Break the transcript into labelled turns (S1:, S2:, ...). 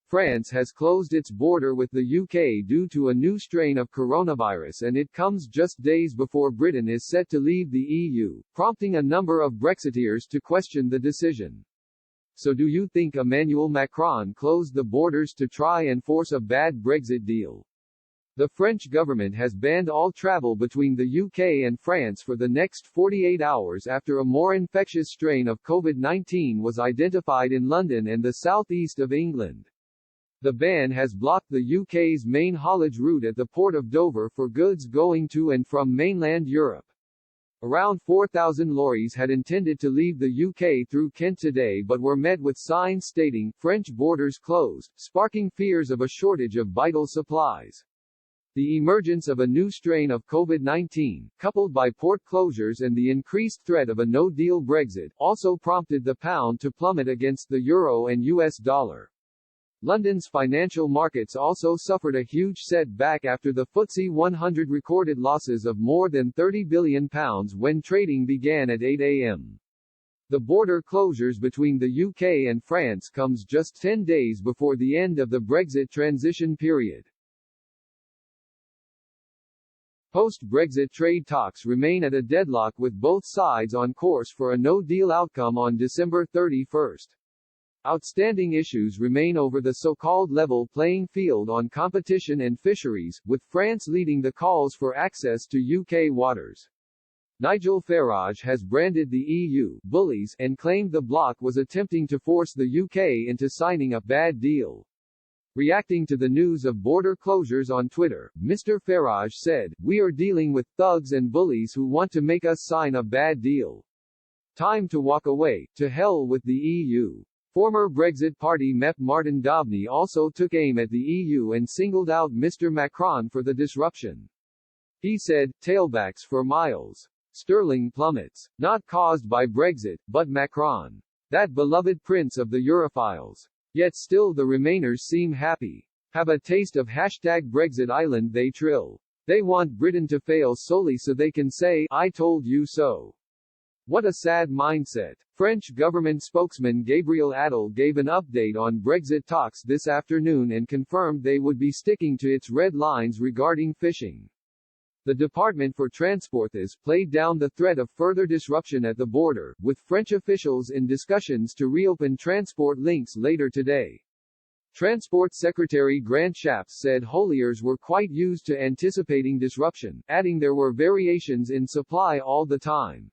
S1: France has closed its border with the UK due to a new strain of coronavirus, and it comes just days before Britain is set to leave the EU, prompting a number of Brexiteers to question the decision. So do you think Emmanuel Macron closed the borders to try and force a bad Brexit deal? The French government has banned all travel between the UK and France for the next 48 hours after a more infectious strain of COVID-19 was identified in London and the southeast of England. The ban has blocked the UK's main haulage route at the port of Dover for goods going to and from mainland Europe. Around 4,000 lorries had intended to leave the UK through Kent today but were met with signs stating, "French borders closed," sparking fears of a shortage of vital supplies. The emergence of a new strain of COVID-19, coupled by port closures and the increased threat of a no-deal Brexit, also prompted the pound to plummet against the euro and US dollar. London's financial markets also suffered a huge setback after the FTSE 100 recorded losses of more than £30 billion when trading began at 8 a.m. The border closures between the UK and France comes just 10 days before the end of the Brexit transition period. Post-Brexit trade talks remain at a deadlock with both sides on course for a no-deal outcome on December 31. Outstanding issues remain over the so-called level playing field on competition and fisheries, with France leading the calls for access to UK waters. Nigel Farage has branded the EU bullies and claimed the bloc was attempting to force the UK into signing a bad deal. Reacting to the news of border closures on Twitter, Mr. Farage said, "We are dealing with thugs and bullies who want to make us sign a bad deal. Time to walk away, to hell with the EU." Former Brexit Party MEP Martin Daubney also took aim at the EU and singled out Mr. Macron for the disruption. He said, "Tailbacks for miles. Sterling plummets. Not caused by Brexit, but Macron. That beloved prince of the Europhiles. Yet still the Remainers seem happy. Have a taste of #Brexit Island they trill. They want Britain to fail solely so they can say, 'I told you so.' What a sad mindset." French government spokesman Gabriel Attal gave an update on Brexit talks this afternoon and confirmed they would be sticking to its red lines regarding fishing. The Department for Transport has played down the threat of further disruption at the border, with French officials in discussions to reopen transport links later today. Transport Secretary Grant Shapps said hauliers were quite used to anticipating disruption, adding there were variations in supply all the time.